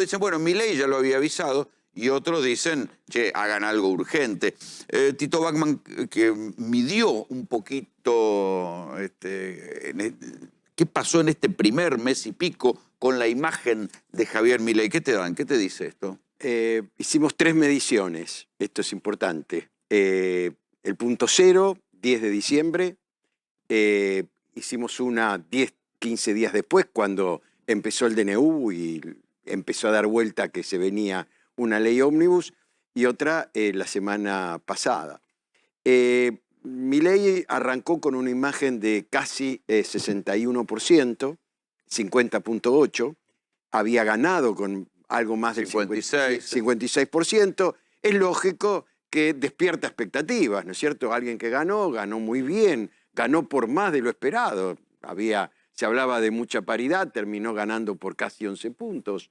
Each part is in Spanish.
Dicen, bueno, Milei ya lo había avisado, y otros dicen, che, hagan algo urgente. Tito Bachmann, que midió un poquito qué pasó en este primer mes y pico con la imagen de Javier Milei. ¿Qué te dan? ¿Qué te dice esto? Hicimos 3 mediciones, esto es importante. El punto cero, 10 de diciembre. Hicimos una 10, 15 días después, cuando empezó el DNU y empezó a dar vuelta que se venía una ley ómnibus, y otra la semana pasada. Milei arrancó con una imagen de casi 61%, 50.8%, había ganado con algo más del 56%. Es lógico que despierta expectativas, ¿no es cierto? Alguien que ganó muy bien, ganó por más de lo esperado. Se hablaba de mucha paridad, terminó ganando por casi 11 puntos.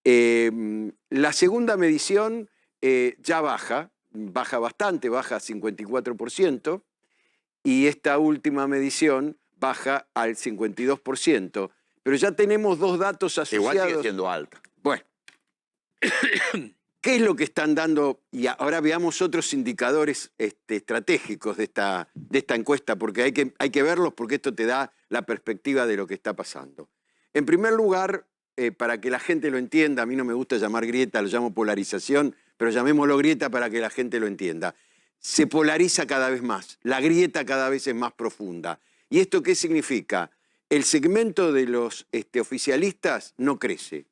La segunda medición ya baja bastante, baja 54%, y esta última medición baja al 52%. Pero ya tenemos 2 datos asociados. Igual sigue siendo alta. Bueno, ¿qué es lo que están dando? Y ahora veamos otros indicadores estratégicos de esta encuesta, porque hay que verlos, porque esto te da la perspectiva de lo que está pasando. En primer lugar, para que la gente lo entienda, a mí no me gusta llamar grieta, lo llamo polarización, pero llamémoslo grieta para que la gente lo entienda. Se polariza cada vez más, la grieta cada vez es más profunda. ¿Y esto qué significa? El segmento de los oficialistas no crece.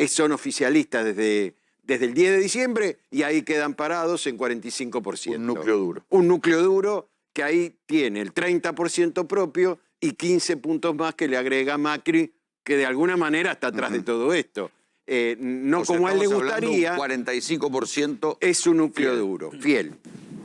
Son oficialistas desde el 10 de diciembre y ahí quedan parados en 45%. Un núcleo duro. Un núcleo duro que ahí tiene el 30% propio y 15 puntos más que le agrega Macri, que de alguna manera está atrás de todo esto. No o sea, como a él le gustaría. Un 45%. Es un núcleo duro, fiel.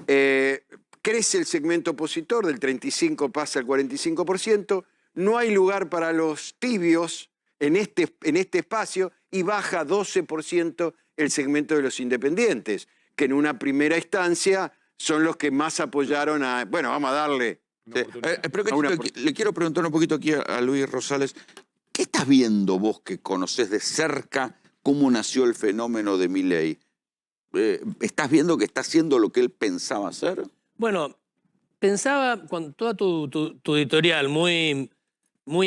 Crece el segmento opositor, del 35% pasa al 45%. No hay lugar para los tibios en este espacio, y baja 12% el segmento de los independientes, que en una primera instancia son los que más apoyaron a... Bueno, vamos a darle... Sí. Le quiero preguntar un poquito aquí a Luis Rosales. ¿Qué estás viendo vos, que conocés de cerca cómo nació el fenómeno de Milei? ¿Estás viendo que está haciendo lo que él pensaba hacer? Bueno, pensaba, con toda tu editorial muy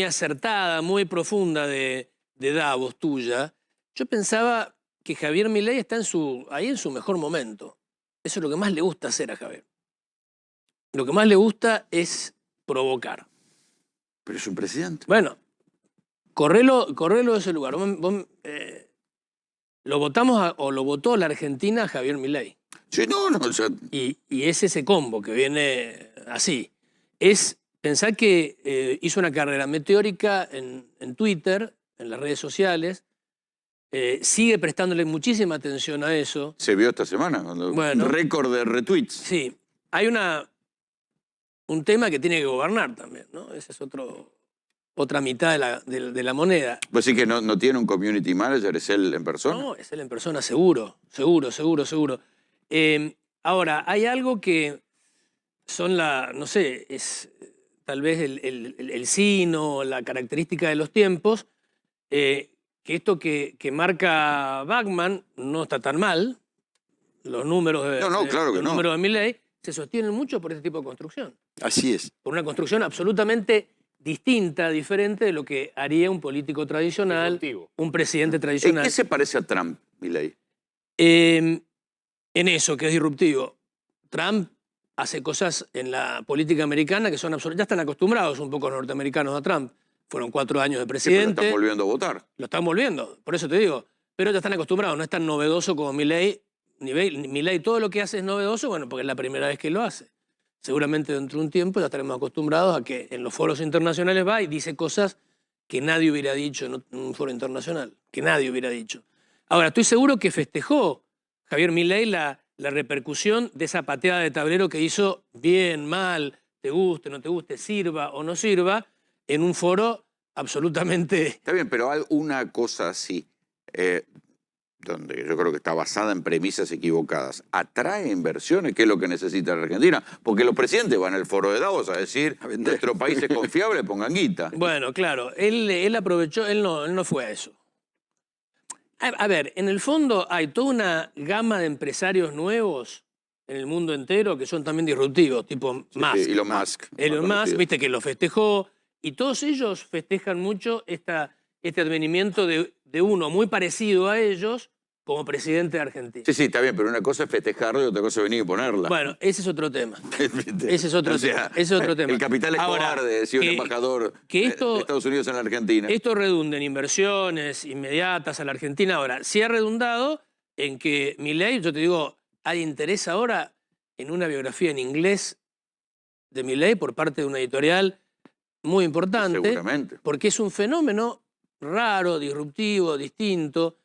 acertada, muy profunda de Davos tuya, yo pensaba que Javier Milei está ahí en su mejor momento. Eso es lo que más le gusta hacer a Javier. Lo que más le gusta es provocar. Pero es un presidente. Bueno, correlo de ese lugar. Lo votamos o lo votó la Argentina a Javier Milei. Sí, no. O sea... y es ese combo que viene así. Es pensar que hizo una carrera meteórica en Twitter, en las redes sociales. Sigue prestándole muchísima atención a eso. Se vio esta semana, bueno, récord de retweets. Sí, hay un tema que tiene que gobernar también, ¿no? Esa es otra mitad de la moneda. ¿Vos decís que no tiene un community manager? ¿Es él en persona? No, es él en persona, seguro. Ahora, hay algo que son no sé, es tal vez el sino, la característica de los tiempos, que esto que marca Bachmann no está tan mal. Los números de Milei se sostienen mucho por este tipo de construcción. Así es. Por una construcción absolutamente distinta, diferente de lo que haría un político tradicional, un presidente tradicional. ¿En qué se parece a Trump, Milei? En eso, que es disruptivo. Trump hace cosas en la política americana que son absolutas. Ya están acostumbrados un poco los norteamericanos a Trump. Fueron 4 años de presidente. Sí, pero lo están volviendo a votar. Lo están volviendo, por eso te digo. Pero ya están acostumbrados, no es tan novedoso como Milei. Milei todo lo que hace es novedoso, bueno, porque es la primera vez que lo hace. Seguramente dentro de un tiempo ya estaremos acostumbrados a que en los foros internacionales va y dice cosas que nadie hubiera dicho en un foro internacional, que nadie hubiera dicho. Ahora, estoy seguro que festejó Javier Milei la repercusión de esa pateada de tablero que hizo, bien, mal, te guste, no te guste, sirva o no sirva, en un foro absolutamente... Está bien, pero hay una cosa así, donde yo creo que está basada en premisas equivocadas. ¿Atrae inversiones? ¿Qué es lo que necesita la Argentina? Porque los presidentes van al foro de Davos a decir, nuestro país es confiable, pongan guita. Bueno, claro, él aprovechó, él no fue a eso. A ver, en el fondo hay toda una gama de empresarios nuevos en el mundo entero que son también disruptivos, tipo Musk. Sí, Elon Musk. Elon Musk, viste que lo festejó, y todos ellos festejan mucho este advenimiento de uno muy parecido a ellos como presidente de Argentina. Sí, está bien, pero una cosa es festejarlo y otra cosa es venir y ponerla. Bueno, ese es otro tema. Ese es otro tema. Ese es otro tema. El capital es cobarde, decía un embajador de Estados Unidos en la Argentina. Esto redunda en inversiones inmediatas a la Argentina. Ahora, sí ha redundado en que Milei, yo te digo, hay interés ahora en una biografía en inglés de Milei por parte de una editorial muy importante. Seguramente. Porque es un fenómeno raro, disruptivo, distinto.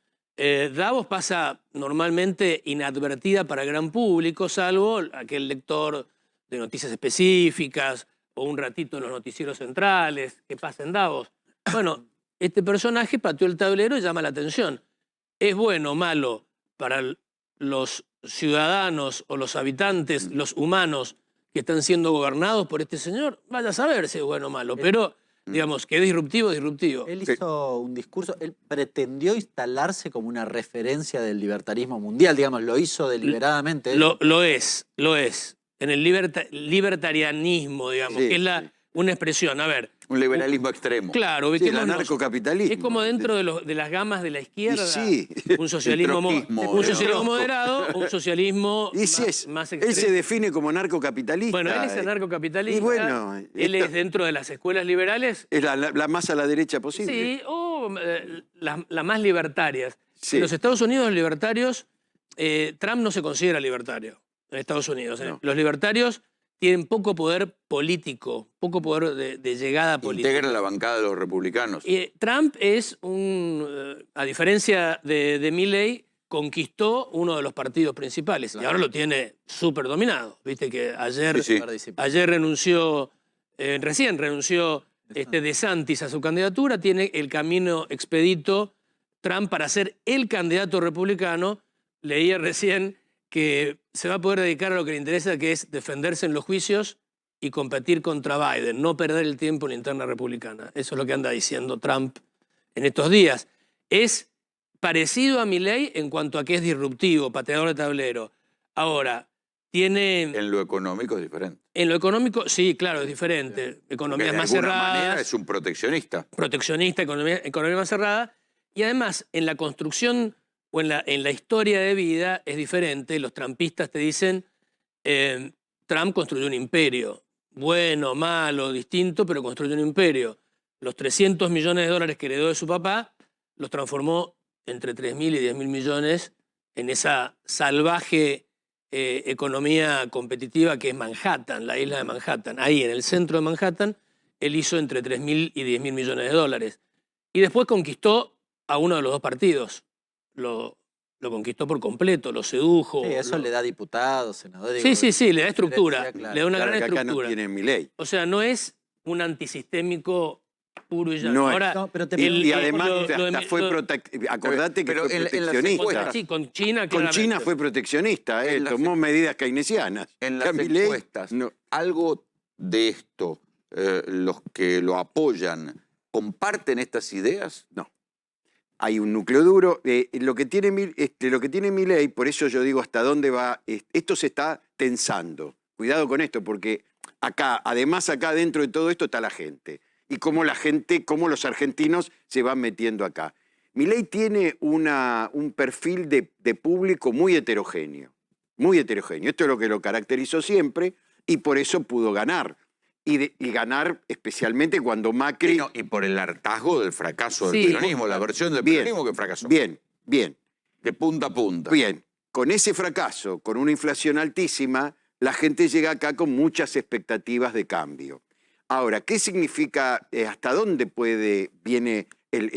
Davos pasa normalmente inadvertida para el gran público, salvo aquel lector de noticias específicas o un ratito en los noticieros centrales que pasa en Davos. Bueno, este personaje pateó el tablero y llama la atención. ¿Es bueno o malo para los ciudadanos o los habitantes, los humanos que están siendo gobernados por este señor? Vaya a saber si es bueno o malo, pero digamos que es disruptivo, disruptivo. Él hizo un discurso, él pretendió instalarse como una referencia del libertarismo mundial, digamos, lo hizo deliberadamente. Lo es. En el libertarianismo, digamos, Sí, que es una expresión, a ver. Un liberalismo extremo. Claro, Sí, el anarcocapitalismo. es como dentro de las gamas de la izquierda, sí. un socialismo, troquismo, un socialismo moderado, un socialismo más extremo. Él se define como anarcocapitalista. Bueno, él es anarcocapitalista. Y bueno, él es dentro de las escuelas liberales. es la más a la derecha posible. Sí, o las más libertarias. Sí. En los Estados Unidos libertarios, Trump no se considera libertario en Estados Unidos. No. Los libertarios tienen poco poder político, poco poder de llegada política. Integra la bancada de los republicanos. Trump es a diferencia de Milley, conquistó uno de los partidos principales y ahora lo tiene súper dominado. Viste que ayer, Sí. ayer recién renunció DeSantis a su candidatura, tiene el camino expedito Trump para ser el candidato republicano. Leía recién que se va a poder dedicar a lo que le interesa, que es defenderse en los juicios y competir contra Biden, no perder el tiempo en la interna republicana. Eso es lo que anda diciendo Trump en estos días. Es parecido a Milley en cuanto a que es disruptivo, pateador de tablero. Ahora, tiene... En lo económico es diferente. En lo económico, sí, claro, es diferente. Economías más de alguna manera cerradas. es un proteccionista. Proteccionista, economía más cerrada. Y además, en la construcción o en la historia de vida es diferente. Los trumpistas te dicen, Trump construyó un imperio. Bueno, malo, distinto, pero construyó un imperio. Los 300 millones de dólares que heredó de su papá los transformó entre 3.000 y 10.000 millones en esa salvaje economía competitiva que es Manhattan, la isla de Manhattan. Ahí, en el centro de Manhattan, él hizo entre 3.000 y 10.000 millones de dólares. Y después conquistó a uno de los dos partidos. Lo conquistó por completo, lo sedujo. Sí, eso le da diputados, senadores. Sí, le da estructura. Claro. Le da una gran que acá estructura. no tiene Milei. O sea, no es un antisistémico puro y llano. No es. Ahora, No, pero Y además acordate que pero fue en las proteccionista. Sí, con China, Con claramente. China fue proteccionista, En las- tomó medidas keynesianas. En las Milei, encuestas, no. algo de esto, los que lo apoyan, ¿comparten estas ideas? No. Hay un núcleo duro. Lo que tiene Milei, por eso yo digo hasta dónde va, esto se está tensando. Cuidado con esto, porque además acá dentro de todo esto está la gente. Y cómo los argentinos se van metiendo acá. Milei tiene un perfil de público muy heterogéneo. Muy heterogéneo. Esto es lo que lo caracterizó siempre y por eso pudo ganar. Y ganar especialmente cuando Macri... Y por el hartazgo del fracaso del Sí. peronismo, la versión del Bien. peronismo que fracasó. Bien. De punta a punta. Bien, con ese fracaso, con una inflación altísima, la gente llega acá con muchas expectativas de cambio. Ahora, ¿qué significa, hasta dónde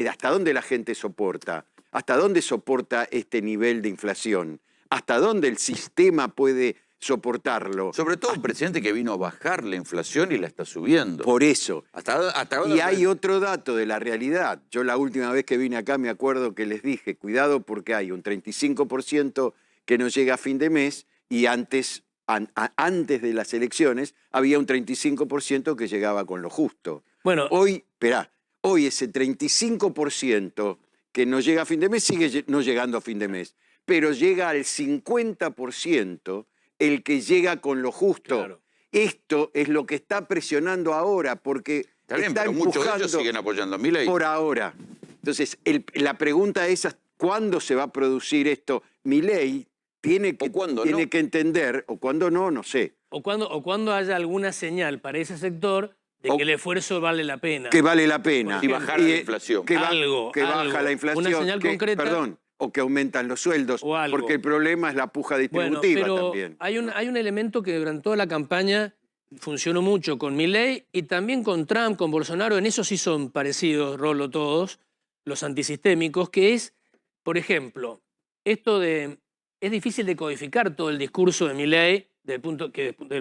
hasta dónde la gente soporta? ¿Hasta dónde soporta este nivel de inflación? ¿Hasta dónde el sistema puede soportarlo? Sobre todo un presidente que vino a bajar la inflación y la está subiendo. Por eso. Hasta ahora, Y hay otro dato de la realidad. Yo la última vez que vine acá me acuerdo que les dije, cuidado porque hay un 35% que no llega a fin de mes y antes de las elecciones había un 35% que llegaba con lo justo. Bueno, Hoy ese 35% que no llega a fin de mes, sigue no llegando a fin de mes. Pero llega al 50% el que llega con lo justo. Claro. Esto es lo que está presionando ahora, porque Está bien, está pero muchos de empujando ellos siguen apoyando a Milei. por ahora. Entonces, la pregunta es, ¿cuándo se va a producir esto? Milei tiene que, ¿O cuándo tiene no? que entender, o cuándo no sé, O cuando haya alguna señal para ese sector de O- que el esfuerzo vale la pena. que vale la pena. Si bajara la inflación. Que, Algo, que baja algo. la inflación. Una señal concreta. Perdón, o que aumentan los sueldos. O algo. Porque el problema es la puja Bueno, distributiva pero también. hay un elemento que durante toda la campaña funcionó mucho con Milei y también con Trump, con Bolsonaro. En eso sí son parecidos, Rolo, todos, los antisistémicos, que es, por ejemplo, esto de... Es difícil de codificar todo el discurso de Milei, desde el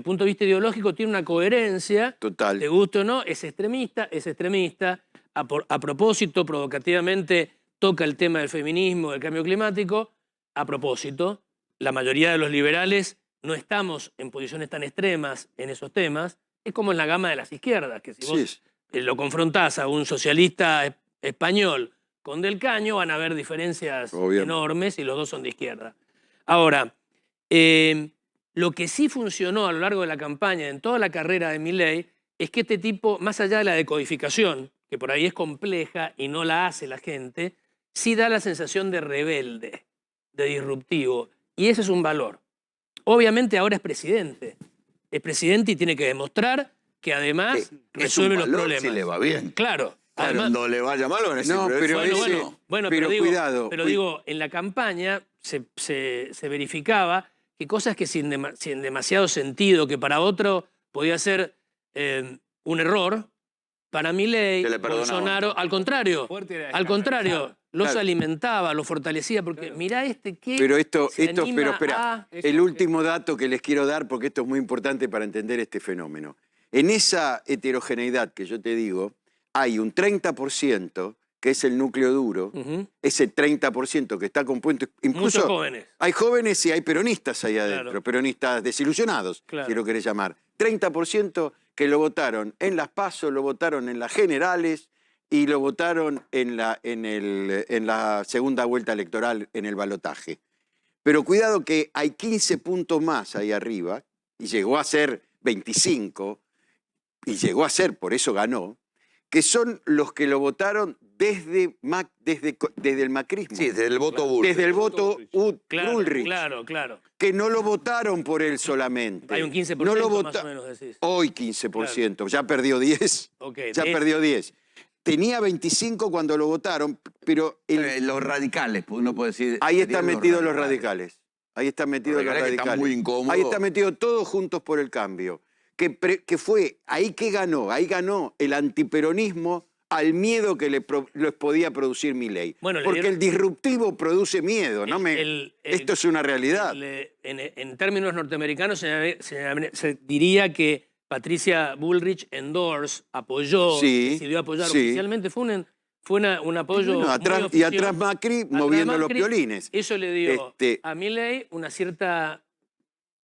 punto de vista ideológico tiene una coherencia. Total. Te guste o no, es extremista. A propósito, provocativamente, toca el tema del feminismo, del cambio climático. A propósito, la mayoría de los liberales no estamos en posiciones tan extremas en esos temas. Es como en la gama de las izquierdas, que si vos lo confrontás a un socialista español con Del Caño, van a haber diferencias enormes y los dos son de izquierda. Ahora, lo que sí funcionó a lo largo de la campaña, en toda la carrera de Milei, es que este tipo, más allá de la decodificación, que por ahí es compleja y no la hace la gente, sí da la sensación de rebelde, de disruptivo. Y ese es un valor. Obviamente ahora es presidente. Es presidente y tiene que demostrar que además resuelve los problemas. Si le va bien. Claro. Además, Cuando le vaya mal, van a decir, No, pero pero digo, cuidado. Pero digo, en la campaña se verificaba que cosas que sin demasiado sentido, que para otro podía ser un error, para Milei, Bolsonaro, al contrario, los alimentaba, los fortalecía, porque mirá que Pero pero espera, el último dato que les quiero dar, porque esto es muy importante para entender este fenómeno. En esa heterogeneidad que yo te digo, hay un 30% que es el núcleo duro, ese 30% que está compuesto, incluso muchos jóvenes. Hay jóvenes y hay peronistas ahí adentro, Claro. peronistas desilusionados, Claro. si lo querés llamar. 30% que lo votaron en las PASO, lo votaron en las generales y lo votaron en la segunda vuelta electoral, en el balotaje. Pero cuidado que hay 15 puntos más ahí arriba, y llegó a ser 25, y llegó a ser, por eso ganó, que son los que lo votaron desde el macrismo. Sí, desde el voto Bullrich. Desde el voto Bullrich. Claro. Que no lo votaron por él solamente. Hay un 15% no lo más o menos, decís. Hoy 15%, ya perdió 10. Okay, ya perdió 10. Tenía 25 cuando lo votaron, pero... Los radicales, uno puede decir... Ahí están metidos los radicales. Ahí están metidos los radicales. Están muy incómodos. Ahí están metidos todos juntos por el cambio. Que fue, ahí que ganó, ahí ganó el antiperonismo al miedo que les podía producir Milei. Bueno, porque el disruptivo produce miedo, ¿no? Esto es una realidad. En términos norteamericanos se diría que Patricia Bullrich apoyó, decidió apoyar oficialmente. Fue un apoyo muy oficial. Y atrás Macri moviendo los violines. Eso le dio a Milei una cierta...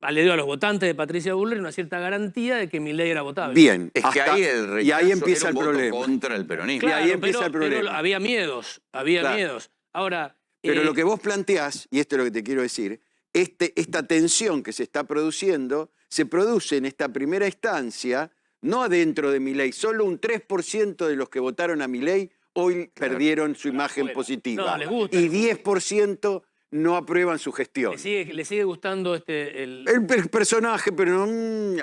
Le dio a los votantes de Patricia Bullrich una cierta garantía de que Milei era votable. Bien. Es que ahí el rechazo y ahí empieza era un el voto problema. contra el peronismo. Claro, y ahí empieza el problema. Pero había miedos, miedos. Ahora... Pero lo que vos planteás, y esto es lo que te quiero decir, esta tensión que se está produciendo, se produce en esta primera instancia, no adentro de Milei. Solo un 3% de los que votaron a Milei hoy perdieron su imagen positiva. No, les gusta. Y 10% no aprueban su gestión. Le sigue gustando el personaje, pero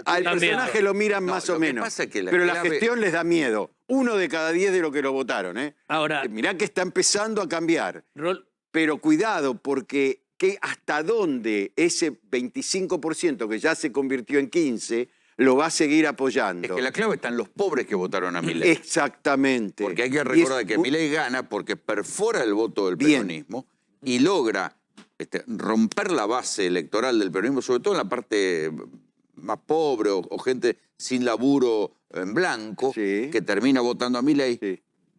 al personaje lo miran más o menos. Pero la gestión les da miedo. 1 de cada 10 de lo que lo votaron. Ahora, mirá que está empezando a cambiar. Pero cuidado, porque hasta dónde ese 25% que ya se convirtió en 15% lo va a seguir apoyando. Es que la clave está en los pobres que votaron a Milei. Exactamente. Porque hay que recordar que Milei gana porque perfora el voto del peronismo y logra romper la base electoral del peronismo, sobre todo en la parte más pobre o gente sin laburo en blanco, que termina votando a Milei.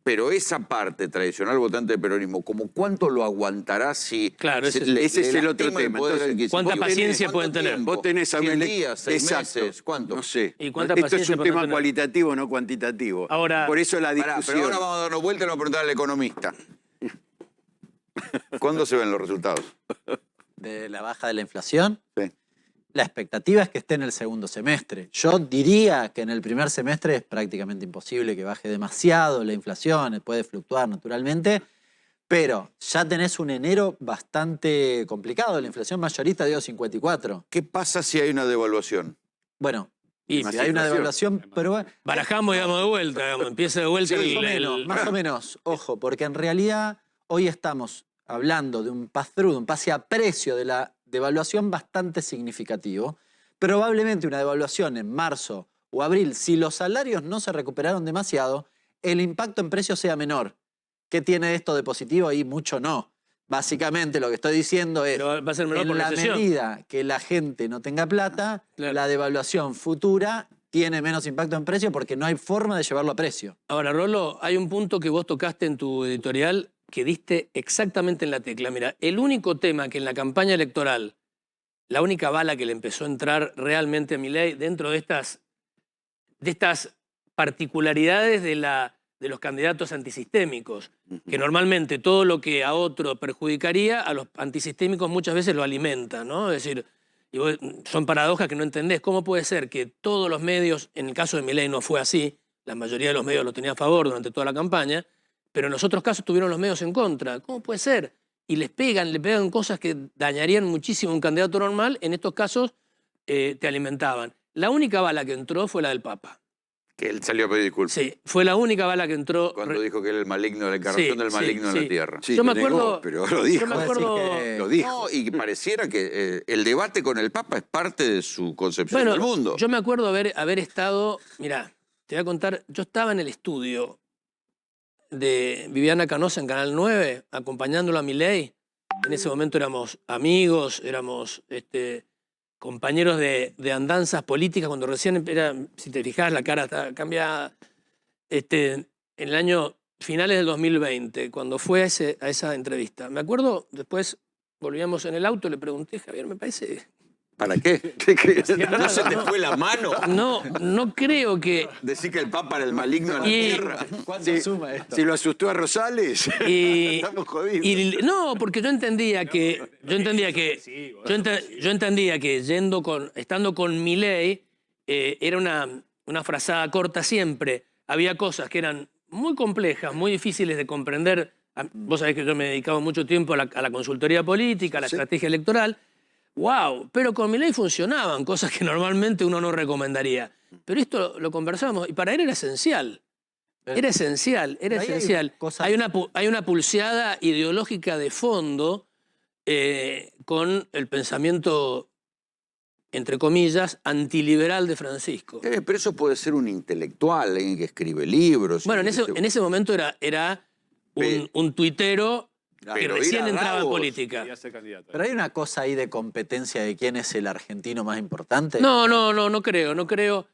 Pero esa parte tradicional votante del peronismo, ¿como cuánto lo aguantará si... Claro, ese es el otro tema. Entonces, ¿cuánta paciencia pueden tener? Vos tenés a 100 días, 6 meses, ¿cuánto? No sé. ¿Y cuánta Esto es paciencia un pueden tema tener? cualitativo, no cuantitativo. Ahora, por eso la discusión... Pero ahora vamos a darnos vuelta y vamos a preguntar al economista. ¿Cuándo se ven los resultados? De la baja de la inflación. Sí. La expectativa es que esté en el segundo semestre. Yo diría que en el primer semestre es prácticamente imposible que baje demasiado la inflación, puede fluctuar naturalmente, pero ya tenés un enero bastante complicado. La inflación mayorista dio 54. ¿Qué pasa si hay una devaluación? Bueno, Y si hay una devaluación, pero barajamos y damos de vuelta, digamos, empieza de vuelta sí, más o menos, ojo, porque en realidad hoy estamos hablando de un pass-through, de un pase a precio de la devaluación bastante significativo. Probablemente una devaluación en marzo o abril, si los salarios no se recuperaron demasiado, el impacto en precios sea menor. ¿Qué tiene esto de positivo? Ahí mucho no. Básicamente lo que estoy diciendo es, Pero va a ser menor en por la recesión. medida que la gente no tenga plata, Claro. la devaluación futura tiene menos impacto en precio porque no hay forma de llevarlo a precio. Ahora, Rolo, hay un punto que vos tocaste en tu editorial que diste exactamente en la tecla. Mira, el único tema que en la campaña electoral, la única bala que le empezó a entrar realmente a Milei dentro de estas particularidades de los candidatos antisistémicos, que normalmente todo lo que a otro perjudicaría, a los antisistémicos muchas veces lo alimenta, ¿no? Es decir, son paradojas que no entendés. ¿Cómo puede ser que todos los medios, en el caso de Milei no fue así, la mayoría de los medios lo tenía a favor durante toda la campaña, pero en los otros casos tuvieron los medios en contra? ¿Cómo puede ser? Y le pegan cosas que dañarían muchísimo a un candidato normal, en estos casos te alimentaban. La única bala que entró fue la del Papa. Que él salió a pedir disculpas. Sí, fue la única bala que entró. Cuando dijo que era el maligno, la encarnación del maligno en la tierra. Sí, Yo me lo negó, acuerdo- pero lo dijo. Yo me acuerdo... Lo dijo. No, y que pareciera que el debate con el Papa es parte de su concepción Bueno, del mundo. yo me acuerdo haber estado... Mirá, te voy a contar, yo estaba en el estudio de Viviana Canosa en Canal 9, acompañándolo a Milei. En ese momento éramos amigos, éramos compañeros de andanzas políticas, cuando recién era, si te fijás, la cara está cambiada. En el año finales del 2020, cuando fue a esa entrevista. Me acuerdo, después volvíamos en el auto, le pregunté, Javier, me parece... ¿Para qué? ¿No se te fue la mano? No creo que... Decir que el Papa era el maligno en la tierra. ¿Cuánto suma esto? Si lo asustó a Rosales, Y, estamos jodidos. no, porque yo entendía que estando con Milei, era una frazada corta siempre. Había cosas que eran muy complejas, muy difíciles de comprender. Vos sabés que yo me he dedicado mucho tiempo a la consultoría política, a la estrategia electoral. ¡Wow! Pero con Milei funcionaban cosas que normalmente uno no recomendaría. Pero esto lo conversamos y para él era esencial. Era esencial, era Ahí hay esencial. cosas- Hay una pulseada ideológica de fondo con el pensamiento, entre comillas, antiliberal de Francisco. Pero eso puede ser un intelectual, alguien que escribe libros. Bueno, en ese momento era un tuitero que Pero recién ir a entraba en Davos. política. Quería ser candidato. Pero hay una cosa ahí de competencia de quién es el argentino más importante. No creo.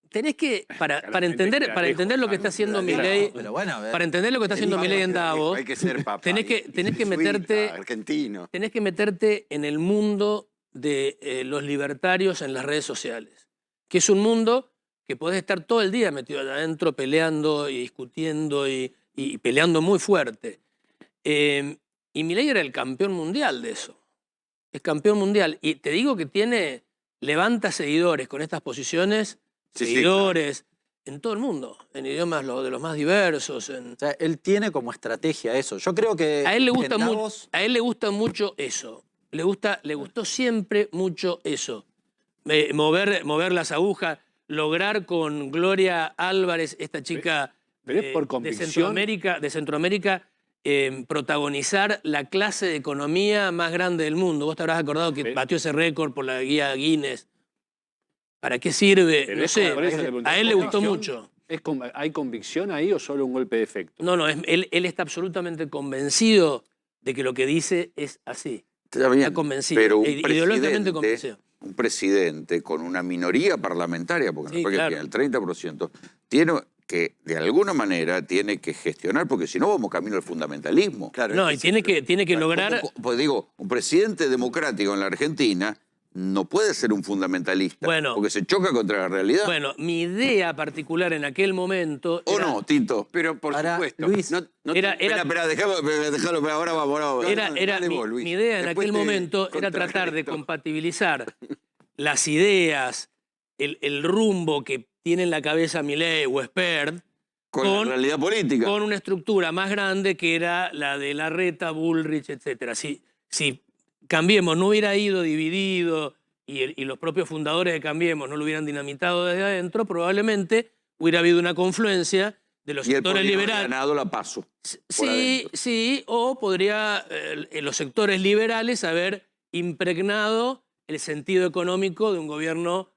Tenés que, para entender lo que está haciendo Milei, Pero bueno, a ver. para entender lo que está haciendo Milei en Davos, Hay que ser papá. tenés que jesuita, meterte- argentino. tenés que meterte en el mundo de los libertarios en las redes sociales, que es un mundo que podés estar todo el día metido allá adentro peleando y discutiendo y peleando muy fuerte. Y Milei era el campeón mundial de eso. Es campeón mundial. Y te digo que levanta seguidores con estas posiciones, Sí, seguidores en todo el mundo, en idiomas de los más diversos. O sea, él tiene como estrategia eso. Yo creo que A él le gusta en mucho, Davos- a él le gusta mucho eso. Le gustó siempre mucho eso. Mover las agujas, lograr con Gloria Álvarez, esta chica Pero es por de convicción. Centroamérica, protagonizar la clase de economía más grande del mundo. Vos te habrás acordado que batió ese récord por la guía Guinness. ¿Para qué sirve? Pero No es sé. por eso le pregunté, A él le gustó ¿convicción? mucho. ¿Hay convicción ahí o solo un golpe de efecto? No, él está absolutamente convencido de que lo que dice es así. Está bien, Está convencido, pero ideológicamente convencido. un presidente con una minoría parlamentaria, porque Sí, me parece claro. que el 30%, tiene que, de alguna manera, tiene que gestionar, porque si no vamos camino al fundamentalismo. Claro, No, y ese- tiene que lograr... Pues digo, un presidente democrático en la Argentina no puede ser un fundamentalista, Bueno. porque se choca contra la realidad. Bueno, mi idea particular en aquel momento ¿O era, no, Tito? Pero por Ahora, supuesto. Luis, Espera, déjalo, pero ahora vamos. mi idea en aquel momento era tratar de compatibilizar las ideas, el rumbo que tiene en la cabeza Milei o Spert Con la realidad política. con una estructura más grande que era la de Larreta, Bullrich, etc. Si Cambiemos no hubiera ido dividido y los propios fundadores de Cambiemos no lo hubieran dinamitado desde adentro, probablemente hubiera habido una confluencia de los Y él sectores podría haber liberales. ganado la PASO. Sí, o podría los sectores liberales haber impregnado el sentido económico de un gobierno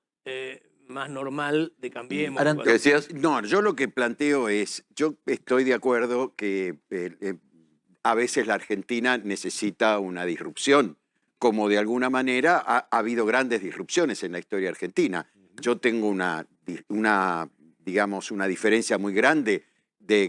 más normal de Cambiemos. Ahora, ¿Qué decías? No, yo lo que planteo es, yo estoy de acuerdo que a veces la Argentina necesita una disrupción, como de alguna manera ha habido grandes disrupciones en la historia argentina. Yo tengo digamos, una diferencia muy grande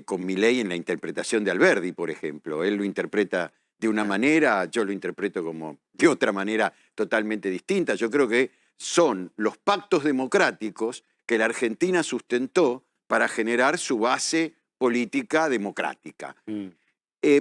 con Milei en la interpretación de Alberdi, por ejemplo. Él lo interpreta de una manera, yo lo interpreto como de otra manera totalmente distinta. Yo creo que son los pactos democráticos que la Argentina sustentó para generar su base política democrática.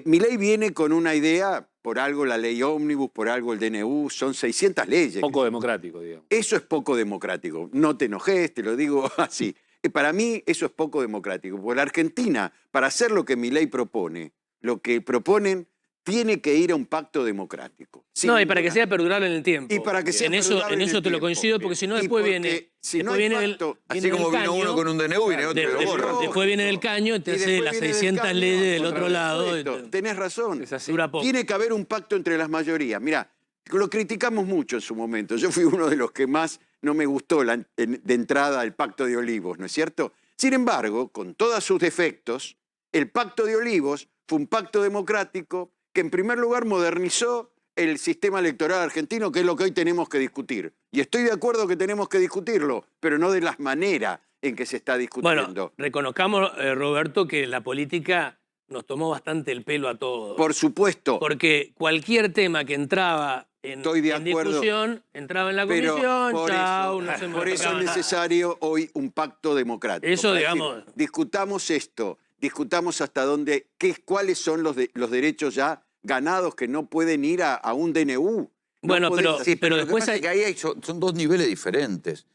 Milei viene con una idea, por algo la ley ómnibus, por algo el DNU, son 600 leyes. Poco democrático, digamos. Eso es poco democrático. No te enojes, te lo digo así. Para mí eso es poco democrático, porque la Argentina, para hacer lo que Milei propone, lo que proponen, tiene que ir a un pacto democrático. No, y para que sea perdurable en el tiempo. Y para que sea en eso perdurable en el te lo tiempo. coincido, porque si no Y después porque viene... si no después hay viene pacto, Así como vino uno con un DNU, viene otro y lo borra. Después viene el caño y te hace las 600 leyes del otro lado. Tenés razón. Es así. Dura poco. Tiene que haber un pacto entre las mayorías. Mirá, lo criticamos mucho en su momento. Yo fui uno de los que más no me gustó de entrada el Pacto de Olivos, ¿no es cierto? Sin embargo, con todos sus defectos, el Pacto de Olivos fue un pacto democrático que en primer lugar modernizó el sistema electoral argentino, que es lo que hoy tenemos que discutir. Y estoy de acuerdo que tenemos que discutirlo, pero no de las maneras en que se está discutiendo. Bueno, reconozcamos, Roberto, que la política nos tomó bastante el pelo a todos. Por supuesto. Porque cualquier tema que entraba en discusión, entraba en la comisión, chau, no se por eso es modificaba nada. necesario hoy un pacto democrático. Eso, para digamos. decir, discutamos esto, discutamos hasta dónde, cuáles son los derechos ya ganados que no pueden ir a un DNU. Bueno, pero Lo que después pasa hay... es que ahí son dos niveles diferentes.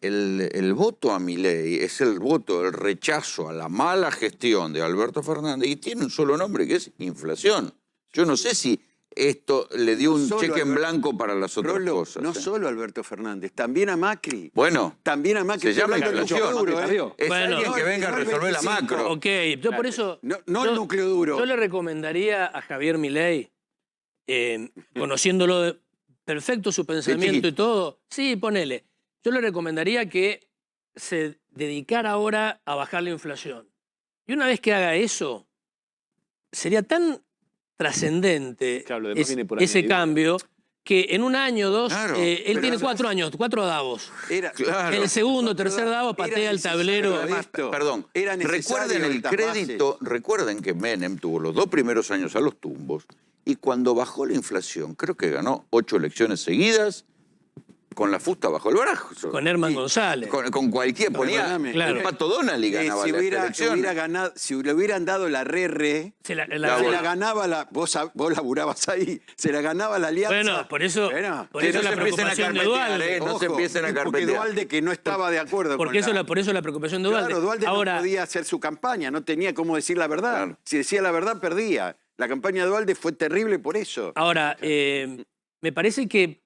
El voto a Milei es el voto, el rechazo a la mala gestión de Alberto Fernández y tiene un solo nombre que es inflación. Yo no sé si esto le dio un cheque en blanco para las otras cosas. No solo a Alberto Fernández, también a Macri. Bueno, También a Macri. se llama Estoy hablando del inflación. núcleo duro, Es Bueno, alguien que venga a resolver la macro. Ok, yo por eso... No el núcleo duro. Yo le recomendaría a Javier Milei, conociéndolo perfecto su pensamiento y todo, sí, ponele. Yo le recomendaría que se dedicara ahora a bajar la inflación. Y una vez que haga eso, sería tan trascendente Claro, lo demás viene por ese añadidura. cambio que en un año o dos, Claro, él pero tiene eso- 4 años, 4 Davos. Claro. En el segundo, tercer Davos patea el tablero. Además, perdón, Era necesario recuerden el estas crédito, recuerden que Menem tuvo los 2 primeros años a los tumbos y cuando bajó la inflación, creo que ganó 8 elecciones seguidas con la fusta bajo el brazo. Con Herman González. Con cualquier, ponía Perdóname. Claro. el Pato Donald y ganaba si la elección. hubiera ganado, si le hubieran dado la re, Se la- se la ganaba vos laburabas ahí, se la ganaba la alianza. Bueno, por eso, Bueno, por que eso no la se empiecen a preocupación de carpetear, Dualde. no se Ojo, empiecen a porque carpetear. Dualde que no estaba de acuerdo Porque con por eso la preocupación de Dualde. Claro, Dualde Ahora, no podía hacer su campaña, no tenía cómo decir la verdad. Claro. Si decía la verdad, perdía. La campaña de Dualde fue terrible por eso. ahora me parece que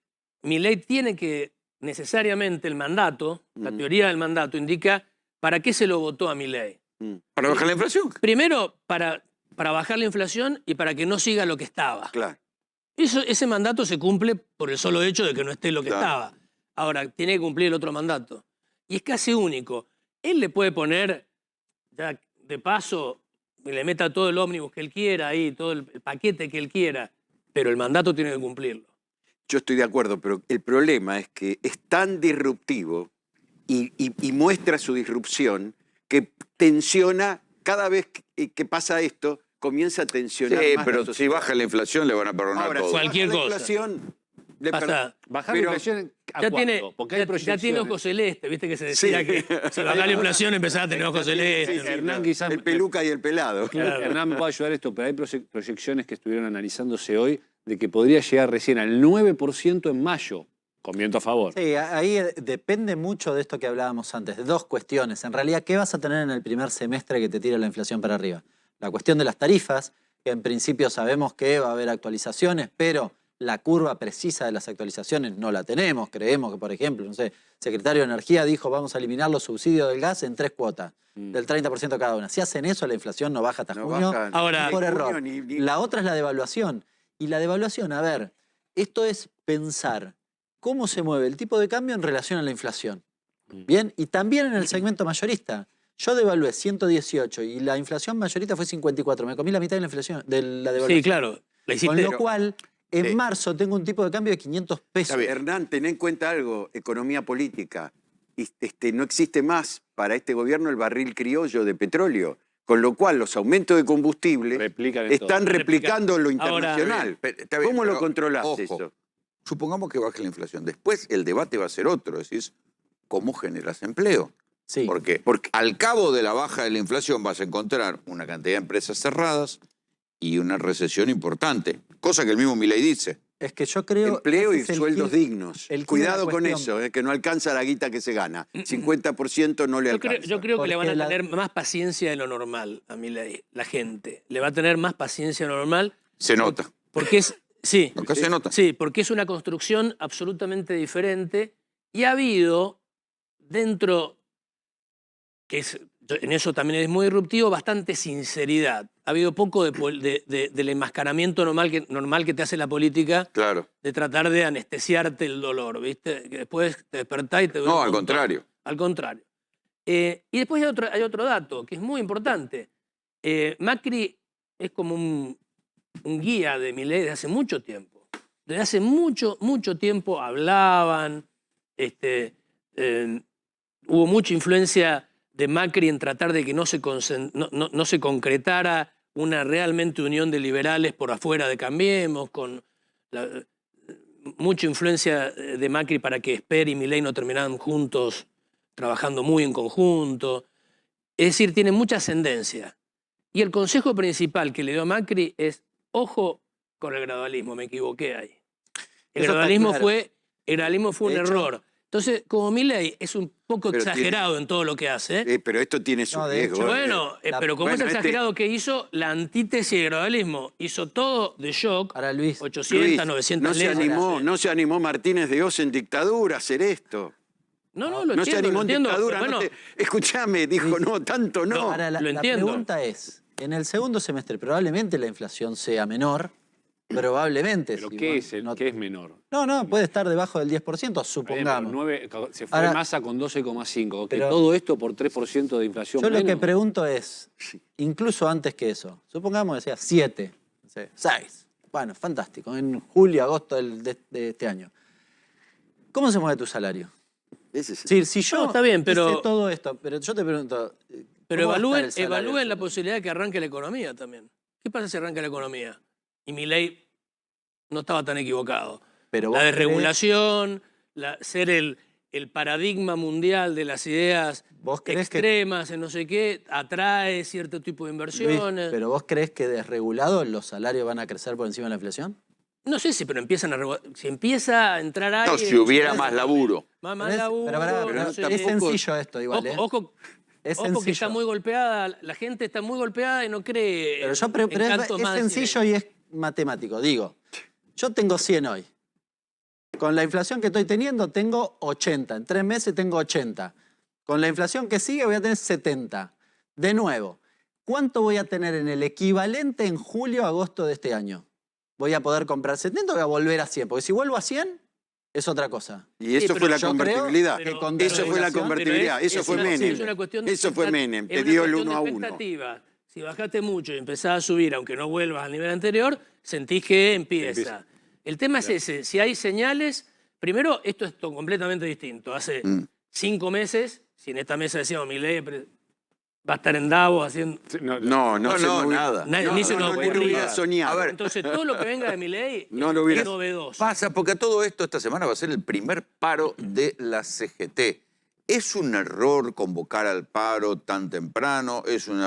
Milei tiene que necesariamente el mandato, la teoría del mandato indica para qué se lo votó a Milei. Para bajar la inflación. Primero, para bajar la inflación y para que no siga lo que estaba. Claro. Ese mandato se cumple por el solo hecho de que no esté lo que Claro. estaba. Ahora, tiene que cumplir el otro mandato. Y es casi único. Él le puede poner, ya de paso, que le meta todo el ómnibus que él quiera ahí, todo el paquete que él quiera, pero el mandato tiene que cumplirlo. Yo estoy de acuerdo, pero el problema es que es tan disruptivo y muestra su disrupción que tensiona, cada vez que pasa esto, comienza a tensionar Sí, más pero la si sociedad. baja la inflación le van a perdonar Ahora, todo. si Cualquier baja la cosa. inflación, le Pasa- Bajar Pero- la inflación ¿A Ya cuánto? tiene, Porque hay ya tiene proyecciones. ojos celestes, viste que se decía que si bajaba la inflación empezaba a tener ojos celestes. Sí, Hernán quizás el peluca y el pelado. Claro. Hernán me puede ayudar esto, pero hay proyecciones que estuvieron analizándose hoy de que podría llegar recién al 9% en mayo, con viento a favor. Sí, ahí depende mucho de esto que hablábamos antes, de dos cuestiones. En realidad, ¿qué vas a tener en el primer semestre que te tira la inflación para arriba? La cuestión de las tarifas, que en principio sabemos que va a haber actualizaciones, pero la curva precisa de las actualizaciones no la tenemos. Creemos que, por ejemplo, no sé, el secretario de Energía dijo vamos a eliminar los subsidios del gas en 3 cuotas, del 30% cada una. Si hacen eso, la inflación no baja hasta No junio baja Ahora, ni por junio error. ni- La otra es la devaluación. Y la devaluación, a ver, esto es pensar cómo se mueve el tipo de cambio en relación a la inflación. Bien, y también en el segmento mayorista. Yo devalué 118 y la inflación mayorista fue 54. Me comí la mitad de la inflación, de la devaluación. Sí, claro. La Con hiciste. lo cual, en Sí. marzo tengo un tipo de cambio de 500 pesos. Hernán, ten en cuenta algo, economía política. No existe más para este gobierno el barril criollo de petróleo, con lo cual los aumentos de combustible Replican en están todo. replicando lo Ahora, internacional. Está bien, ¿Cómo lo pero, controlás ojo, eso? Supongamos que baje la inflación. Después el debate va a ser otro, es decir, ¿cómo generas empleo? Sí. Porque al cabo de la baja de la inflación vas a encontrar una cantidad de empresas cerradas y una recesión importante, cosa que el mismo Milei dice. Es que yo creo... Empleo y ese es el sueldos key- dignos. el key de Cuidado la con cuestión. eso, que no alcanza la guita que se gana. 50% no le Yo creo, alcanza. yo creo que le van a Porque la- tener más paciencia de lo normal a Milei, la gente. Le va a tener más paciencia de lo normal. Se nota. Porque es. Sí. Acá se nota. Sí, porque es una construcción absolutamente diferente y ha habido dentro, en eso también es muy disruptivo, bastante sinceridad. Ha habido poco del enmascaramiento normal que te hace la política, Claro. de tratar de anestesiarte el dolor, ¿viste? Que después te despertás y te duele No, un al montón. contrario. Al contrario. Y después hay otro dato que es muy importante. Macri es como un guía de Milei desde hace mucho tiempo. Desde hace mucho, mucho tiempo hablaban, hubo mucha influencia de Macri en tratar de que no se concretara una realmente unión de liberales por afuera de Cambiemos, con mucha influencia de Macri para que Esper y Milei no terminaran juntos, trabajando muy en conjunto. Es decir, tiene mucha ascendencia. Y el consejo principal que le dio a Macri es, ojo con el gradualismo, me equivoqué ahí. El Eso está gradualismo claro. fue un De hecho, error. Entonces, como Milei es un poco Pero exagerado en todo lo que hace, Pero esto tiene su No, de riesgo. hecho, bueno, pero como bueno, es exagerado que hizo la antítesis del gradualismo, hizo todo de shock, Ahora, Luis, 800, Luis, 900 leyes. no se animó Martínez de Oz en dictadura a hacer esto. No, lo No se entiendo, animó lo en entiendo. dictadura. Bueno, Escúchame, dijo, no, tanto no. ahora lo la entiendo. pregunta es, en el segundo semestre probablemente la inflación sea menor, probablemente. ¿Pero si qué vos no- qué es menor? No, puede estar debajo del 10%, Está bien, pero supongamos. 9, se fue Ahora- Massa con 12,5. Que Pero- todo esto por 3% de inflación. Yo lo que menos. pregunto es, incluso antes que eso, supongamos que sea 7, 6. Bueno, fantástico, en julio, agosto de este año. ¿Cómo se mueve tu salario? Ese es- Es decir, si yo No, está bien, pero- hice todo esto, pero yo te pregunto, Pero ¿cómo va a estar evalúen, el salario evalúen del la futuro? posibilidad de que arranque la economía también. ¿Qué pasa si arranca la economía? Y Milei no estaba tan equivocado. Pero vos La creés- desregulación, ser el paradigma mundial de las ideas ¿Vos creés que- extremas, en no sé qué, atrae cierto tipo de Luis, inversiones. ¿pero vos crees que desregulado los salarios van a crecer por encima de la inflación? No sé si, pero si empieza a entrar aire... No, si hubiera más laburo. Más Pero es- laburo, pero pará, pero no sé. es sencillo esto igual, ¿eh? Ojo, Es ojo que sencillo. está muy golpeada, la gente está muy golpeada y no cree Pero, yo en pero tanto es más sencillo dinero. y es matemático. Digo, yo tengo 100 hoy. Con la inflación que estoy teniendo, tengo 80. En 3 meses tengo 80. Con la inflación que sigue, voy a tener 70. De nuevo, ¿cuánto voy a tener en el equivalente en julio, agosto de este año? ¿Voy a poder comprar 70 o voy a volver a 100? Porque si vuelvo a 100, es otra cosa. Y eso pero fue la yo creo convertibilidad. que con Eso fue la desregulación- convertibilidad. Eso fue Menem. Es una cuestión de Eso fue Menem. Te es una dio el cuestión 1 a de 1. expectativa. Si bajaste mucho y empezás a subir, aunque no vuelvas al nivel anterior, sentís que empieza. El tema es ese. Si hay señales, primero, esto es completamente distinto. Hace 5 meses, si en esta mesa decíamos Milei Va a estar en Davos haciendo... No, No, nada. Ni se nos no ocurría. lo hubiera soñado. A ver, Entonces, todo lo que venga de Milei No lo hubiera- es novedoso. pasa porque a todo esto esta semana va a ser el primer paro de la CGT. ¿Es un error convocar al paro tan temprano? ¿Es una